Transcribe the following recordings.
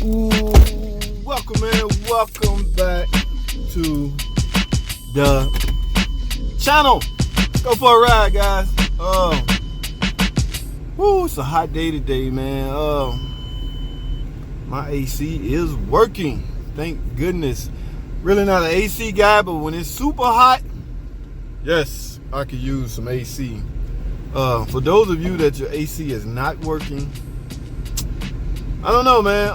Ooh, welcome in, welcome back to the channel. Let's go for a ride, guys. It's a hot day today, man. My AC is working. Thank goodness. Really not an AC guy, but when it's super hot, yes, I could use some AC. For those of you that your AC is not working, I don't know, man.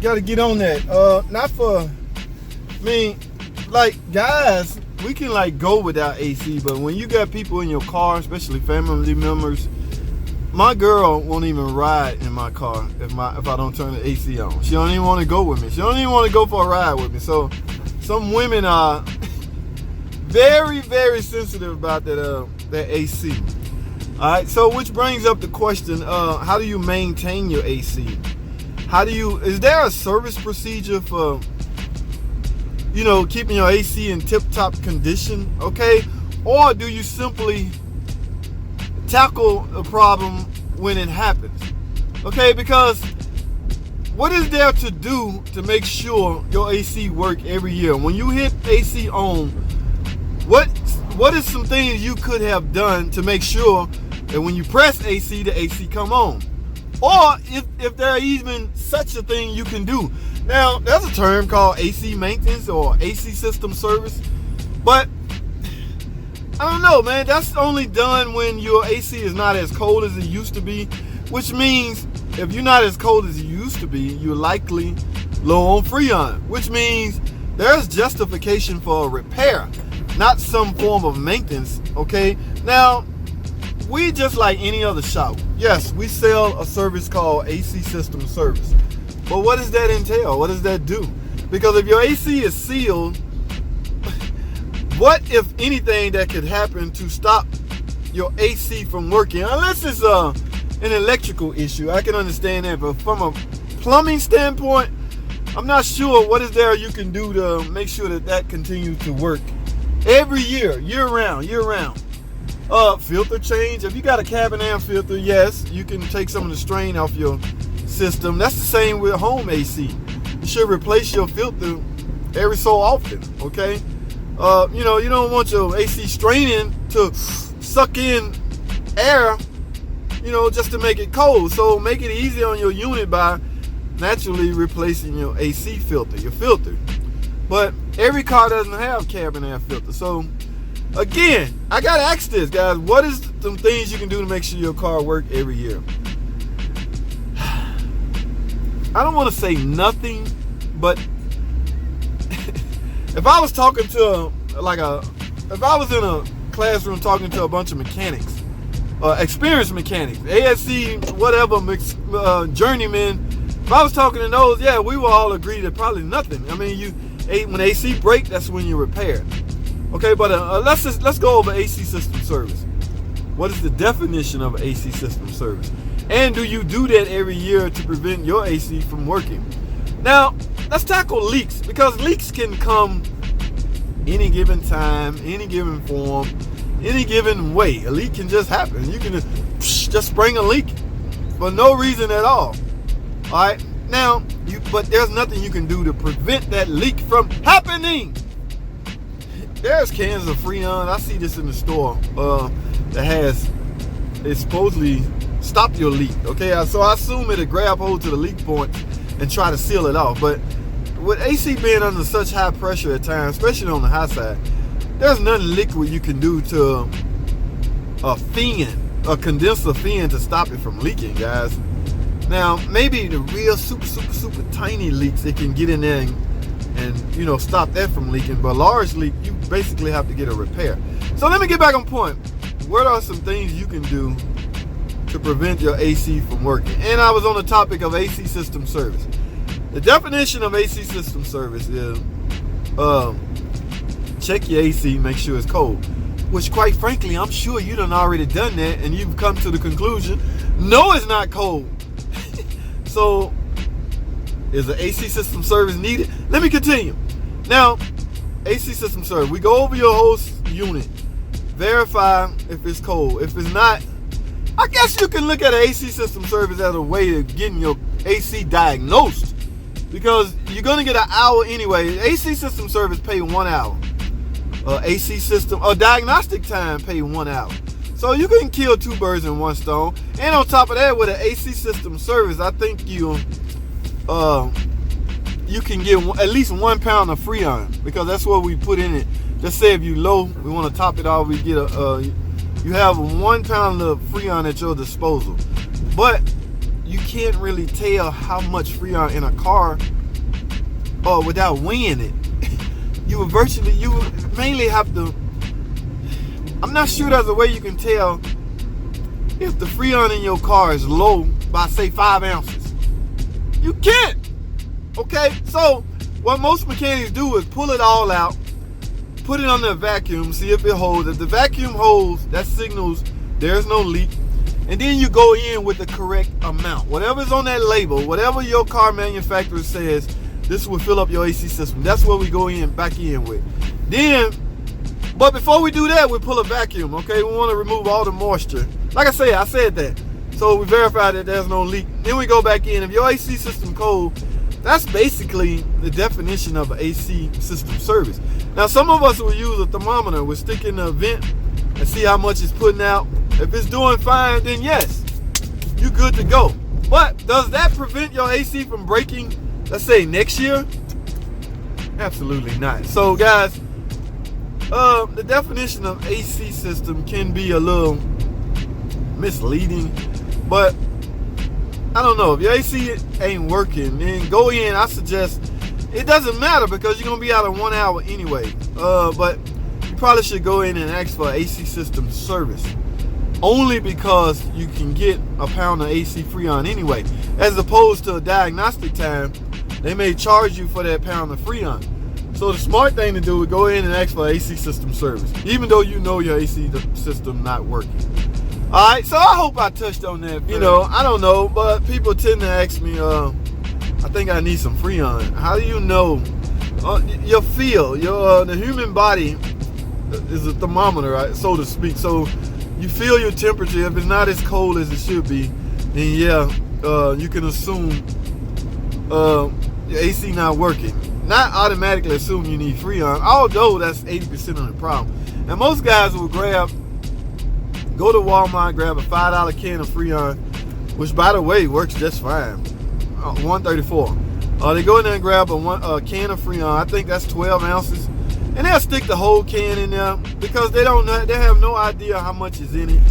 Gotta get on that. Guys, we can go without AC, but when you got people in your car, especially family members, my girl won't even ride in my car if I don't turn the AC on. She don't even want to go with me. She don't even want to go for a ride with me. So some women are very, very sensitive about that AC. All right, so which brings up the question, how do you maintain your AC? Is there a service procedure for, keeping your AC in tip-top condition, okay? Or do you simply tackle a problem when it happens, okay? Because what is there to do to make sure your AC work every year? When you hit AC on, what is some things you could have done to make sure that when you press AC, the AC come on? Or if there even such a thing you can do. Now, there's a term called AC maintenance or AC system service, but I don't know, man. That's only done when your AC is not as cold as it used to be, which means if you're not as cold as you used to be, you're likely low on Freon, which means there's justification for a repair, not some form of maintenance, okay? Now, we just like any other shop. Yes, we sell a service called AC system service. But what does that entail? What does that do? Because if your AC is sealed, what, if anything, that could happen to stop your AC from working? Unless it's an electrical issue, I can understand that. But from a plumbing standpoint, I'm not sure what is there you can do to make sure that continues to work every year, year round. Filter change. If you got a cabin air filter, yes, you can take some of the strain off your system. That's the same with home AC. You should replace your filter every so often, okay? You don't want your AC straining to suck in air, just to make it cold. So make it easy on your unit by naturally replacing your AC filter, your filter. But every car doesn't have cabin air filter. So again, I gotta ask this, guys. What is some things you can do to make sure your car work every year? I don't want to say nothing, but if I was talking to if I was in a classroom talking to a bunch of mechanics, experienced mechanics, ASC, whatever, journeymen, if I was talking to those, yeah, we will all agree that probably nothing. I mean, when AC break, that's when you repair it. Okay, but let's go over AC system service. What is the definition of AC system service? And do you do that every year to prevent your AC from working? Now, let's tackle leaks, because leaks can come any given time, any given form, any given way. A leak can just happen. You can just spring a leak for no reason at all. All right, now, but there's nothing you can do to prevent that leak from happening. There's cans of Freon. I see this in the store it supposedly stop your leak. Okay, so I assume it'll grab hold to the leak point and try to seal it off. But with AC being under such high pressure at times, especially on the high side, there's nothing liquid you can do to a condenser fin to stop it from leaking, guys. Now, maybe the real super tiny leaks, it can get in there and stop that from leaking. But large leak, you basically have to get a repair. So let me get back on point. What are some things you can do to prevent your AC from working? And I was on the topic of AC system service. The definition of AC system service is check your AC, make sure it's cold. Which, quite frankly, I'm sure you done already done that, and you've come to the conclusion, no, it's not cold. So, is an AC system service needed? Let me continue. Now, AC system service. We go over your whole unit, verify if it's cold. If it's not, I guess you can look at an AC system service as a way of getting your AC diagnosed, because you're gonna get an hour anyway. AC system service pay 1 hour. AC system diagnostic time pay 1 hour. So you can kill 2 birds in 1 stone. And on top of that, with an AC system service, I think you can get at least 1 pound of Freon, because that's what we put in it. Let's say if you low, we want to top it off, we get you have 1 pound of Freon at your disposal. But you can't really tell how much Freon in a car without weighing it. You would mainly have to, I'm not sure there's a way you can tell if the Freon in your car is low by, say, 5 ounces. You can't. Okay, so what most mechanics do is pull it all out, put it under a vacuum, see if it holds. If the vacuum holds, that signals there's no leak. And then you go in with the correct amount. Whatever's on that label, whatever your car manufacturer says, this will fill up your AC system. That's what we go back in with. But before we do that, we pull a vacuum, okay? We want to remove all the moisture. Like I said that. So we verify that there's no leak. Then we go back in. If your AC system cold, that's basically the definition of an AC system service. Now, some of us will use a thermometer. We'll stick in the vent and see how much it's putting out. If it's doing fine, then yes, you're good to go. But does that prevent your AC from breaking, let's say, next year? Absolutely not. So, guys, the definition of AC system can be a little misleading, but I don't know. If your AC ain't working, then go in. I suggest, it doesn't matter because you're going to be out in 1 hour anyway. But you probably should go in and ask for AC system service. Only because you can get a pound of AC Freon anyway. As opposed to a diagnostic time, they may charge you for that pound of Freon. So the smart thing to do is go in and ask for AC system service, even though you know your AC system not working. Alright, so I hope I touched on that. You know, I don't know, but people tend to ask me, I think I need some Freon. How do you know? Your feel, the human body is a thermometer, right, so to speak. So you feel your temperature. If it's not as cold as it should be, then yeah, you can assume your AC not working. Not automatically assume you need Freon, although that's 80% of the problem. Now most guys will go to Walmart, grab a $5 can of Freon, which by the way works just fine. 134. They go in there and grab a can of Freon. I think that's 12 ounces. And they'll stick the whole can in there because they have no idea how much is in it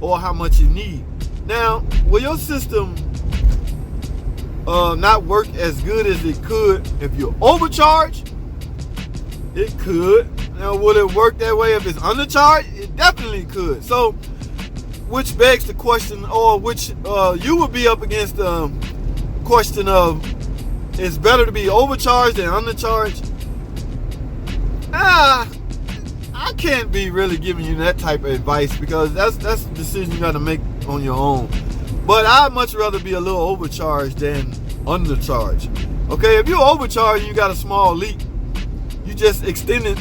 or how much you need. Now, will your system not work as good as it could if you're overcharged? It could. Now, will it work that way if it's undercharged? It definitely could. So, which begs the question, or which you would be up against the question of, it's better to be overcharged than undercharged? I can't be really giving you that type of advice because that's a decision you got to make on your own. But I'd much rather be a little overcharged than undercharged. Okay, if you're overcharged and you got a small leak, you just extended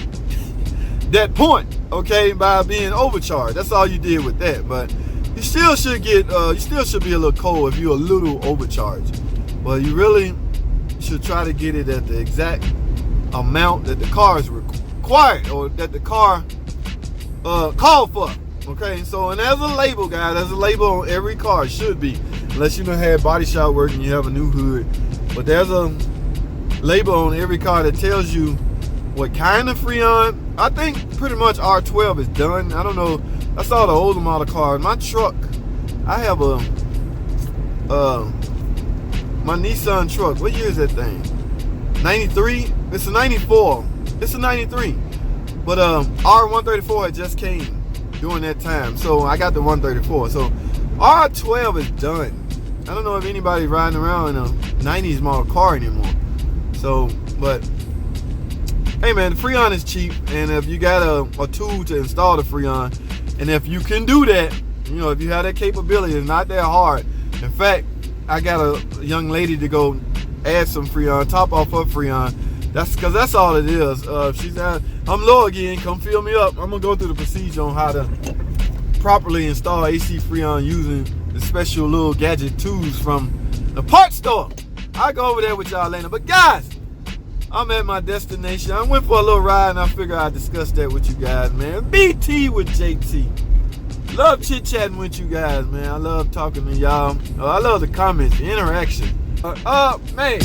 that point, okay, by being overcharged. That's all you did with that. But you still should be a little cold if you're a little overcharged. But you really should try to get it at the exact amount that the car is required, or that the car called for. Okay, so, and there's a label, guys. There's a label on every car. It should be, unless you don't have body shop work and you have a new hood. But there's a label on every car that tells you what kind of Freon. I think pretty much R12 is done. I don't know. I saw the older model cars. My truck, I have my Nissan truck. What year is that thing? 93? It's a 94. It's a 93. But R134 had just came during that time. So I got the 134. So R12 is done. I don't know if anybody's riding around in a 90s model car anymore. So, but hey man, the Freon is cheap, and if you got a tool to install the Freon, and if you can do that, you know, if you have that capability, it's not that hard. In fact, I got a young lady to go add some Freon, top off her Freon. That's all it is. She's out, I'm low again, come fill me up. I'm gonna go through the procedure on how to properly install AC Freon using the special little gadget tools from The parts store. I'll go over there with y'all later. But guys, I'm at my destination. I went for a little ride and I figured I'd discuss that with you guys, man. BT with JT. Love chit-chatting with you guys, man. I love talking to y'all. I love the comments, the interaction. Man,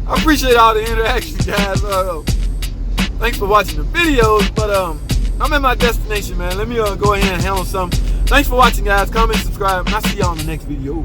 I appreciate all the interaction, guys. Thanks for watching the videos, but I'm at my destination, man. Let me go ahead and handle something. Thanks for watching, guys. Comment, subscribe, and I'll see y'all in the next video.